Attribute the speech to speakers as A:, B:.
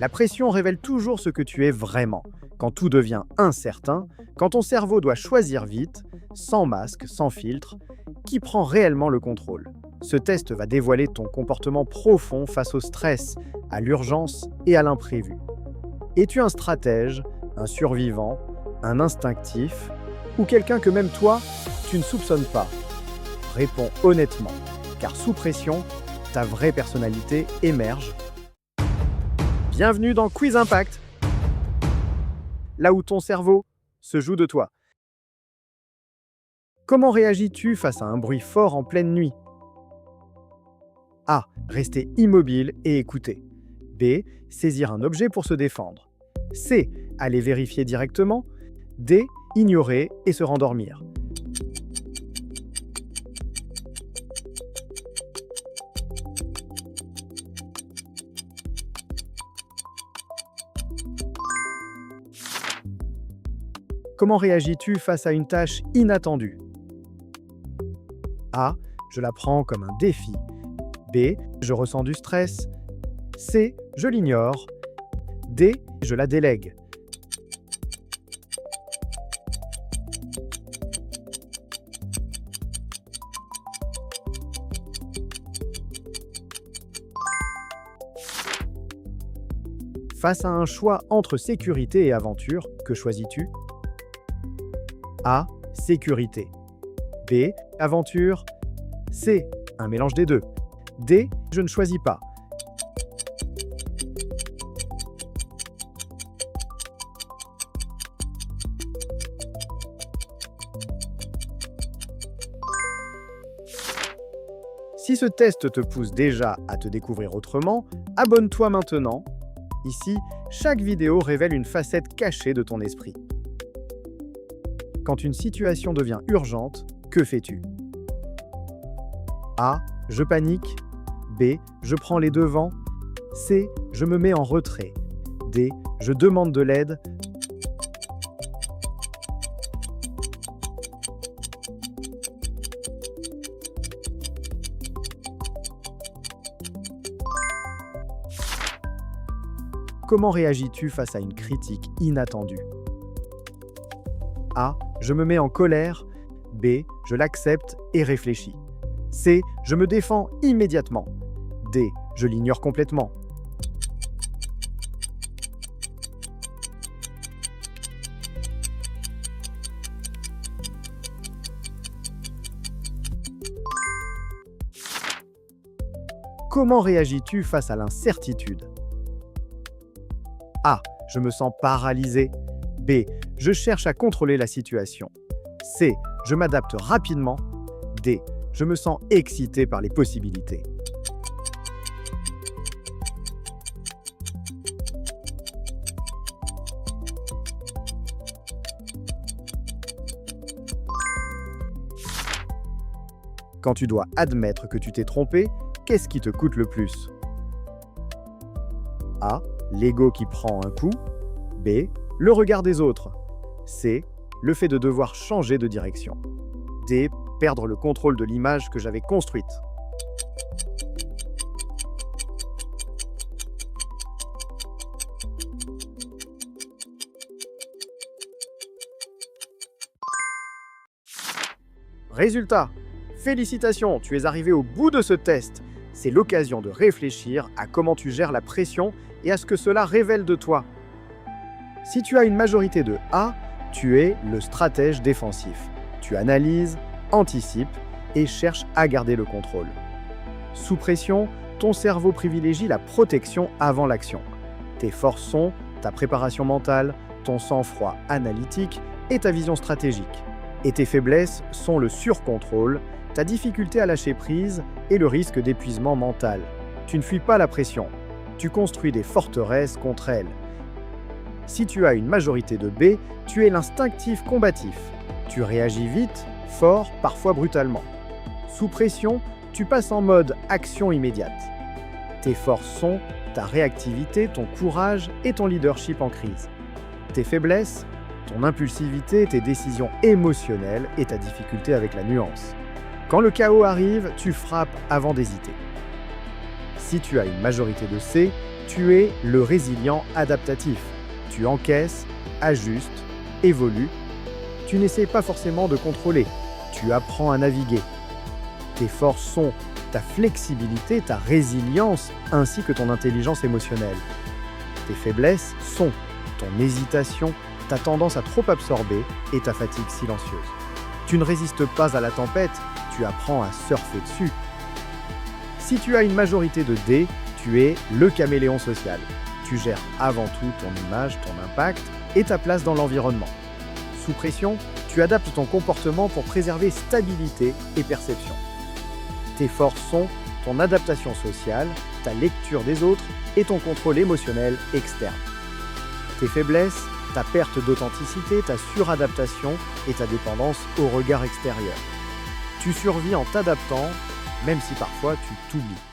A: La pression révèle toujours ce que tu es vraiment. Quand tout devient incertain, quand ton cerveau doit choisir vite, sans masque, sans filtre, qui prend réellement le contrôle? Ce test va dévoiler ton comportement profond face au stress, à l'urgence et à l'imprévu. Es-tu un stratège, un survivant, un instinctif, ou quelqu'un que même toi, tu ne soupçonnes pas? Réponds honnêtement, car sous pression, ta vraie personnalité émerge. Bienvenue dans Quiz Impact, là où ton cerveau se joue de toi. Comment réagis-tu face à un bruit fort en pleine nuit? A. Rester immobile et écouter. B. Saisir un objet pour se défendre. C. Aller vérifier directement. D. Ignorer et se rendormir. Comment réagis-tu face à une tâche inattendue? A. Je la prends comme un défi. B. Je ressens du stress. C. Je l'ignore. D. Je la délègue. Face à un choix entre sécurité et aventure, que choisis-tu? A. Sécurité. B. Aventure. C. Un mélange des deux. D. Je ne choisis pas. Si ce test te pousse déjà à te découvrir autrement, abonne-toi maintenant. Ici, chaque vidéo révèle une facette cachée de ton esprit. Quand une situation devient urgente, que fais-tu? A. Je panique. B. Je prends les devants. C. Je me mets en retrait. D. Je demande de l'aide. Comment réagis-tu face à une critique inattendue? A. Je me mets en colère. B. Je l'accepte et réfléchis. C. Je me défends immédiatement. D. Je l'ignore complètement. Comment réagis-tu face à l'incertitude? A. Je me sens paralysé. B. Je cherche à contrôler la situation. C. Je m'adapte rapidement. D. Je me sens excité par les possibilités. Quand tu dois admettre que tu t'es trompé, qu'est-ce qui te coûte le plus? A. L'ego qui prend un coup. B. Le regard des autres. C. Le fait de devoir changer de direction. D. Perdre le contrôle de l'image que j'avais construite. Résultat! Félicitations, tu es arrivé au bout de ce test. C'est l'occasion de réfléchir à comment tu gères la pression et à ce que cela révèle de toi. Si tu as une majorité de A, tu es le stratège défensif. Tu analyses, anticipes et cherches à garder le contrôle. Sous pression, ton cerveau privilégie la protection avant l'action. Tes forces sont ta préparation mentale, ton sang-froid analytique et ta vision stratégique. Et tes faiblesses sont le surcontrôle, ta difficulté à lâcher prise et le risque d'épuisement mental. Tu ne fuis pas la pression, tu construis des forteresses contre elle. Si tu as une majorité de B, tu es l'instinctif combatif. Tu réagis vite, fort, parfois brutalement. Sous pression, tu passes en mode action immédiate. Tes forces sont ta réactivité, ton courage et ton leadership en crise. Tes faiblesses, ton impulsivité, tes décisions émotionnelles et ta difficulté avec la nuance. Quand le chaos arrive, tu frappes avant d'hésiter. Si tu as une majorité de C, tu es le résilient adaptatif. Tu encaisses, ajustes, évolues. Tu n'essaies pas forcément de contrôler, tu apprends à naviguer. Tes forces sont ta flexibilité, ta résilience, ainsi que ton intelligence émotionnelle. Tes faiblesses sont ton hésitation, ta tendance à trop absorber et ta fatigue silencieuse. Tu ne résistes pas à la tempête, tu apprends à surfer dessus. Si tu as une majorité de D, tu es le caméléon social. Tu gères avant tout ton image, ton impact et ta place dans l'environnement. Sous pression, tu adaptes ton comportement pour préserver stabilité et perception. Tes forces sont ton adaptation sociale, ta lecture des autres et ton contrôle émotionnel externe. Tes faiblesses, ta perte d'authenticité, ta suradaptation et ta dépendance au regard extérieur. Tu survis en t'adaptant, même si parfois tu t'oublies.